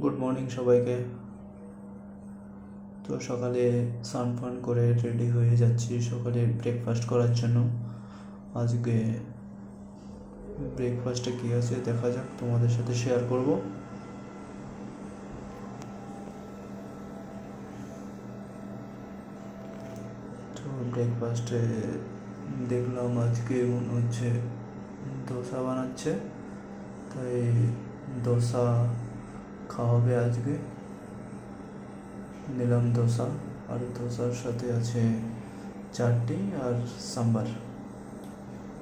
Good morning সবাইকে। তো সকালে স্নান ফান করে রেডি হয়ে যাচ্ছি সকালে ব্রেকফাস্ট করার জন্য। আজকে ব্রেকফাস্টে কী আছে দেখা যাক, তোমাদের সাথে শেয়ার করব। তো ব্রেকফাস্টে দেখলাম আজকে মনে হচ্ছে ধোসা বানাচ্ছে, তাই ধোসা খাওয়াবে আজকে। নিলাম ধোসা, আর ধোসার সাথে আছে চাটনি আর সাম্বার।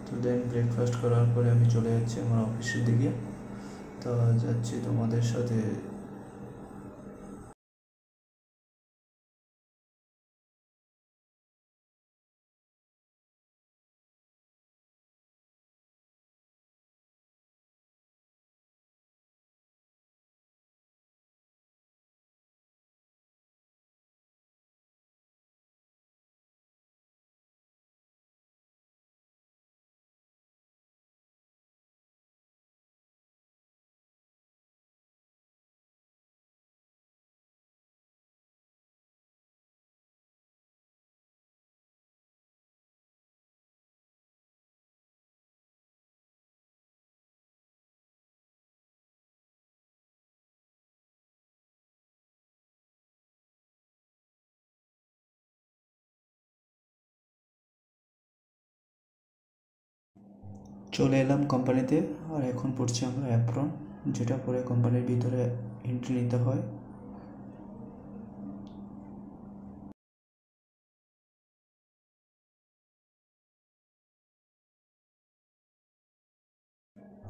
তো দেন ব্রেকফাস্ট করার পরে আমি চলে যাচ্ছি আমার অফিসের দিকে। তো যাচ্ছি তোমাদের সাথে। চলে এলাম কোম্পানিতে, আর এখন পড়ছি আমরা অ্যাপ্রন, যেটা পরে কোম্পানির ভিতরে এন্ট্রি নিতে হয়।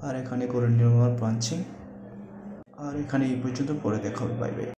আর এখানে করে নিলাম আমার পাঞ্চিং। আর এখানে এই পর্যন্ত, পরে দেখা হবে, বাই বাই।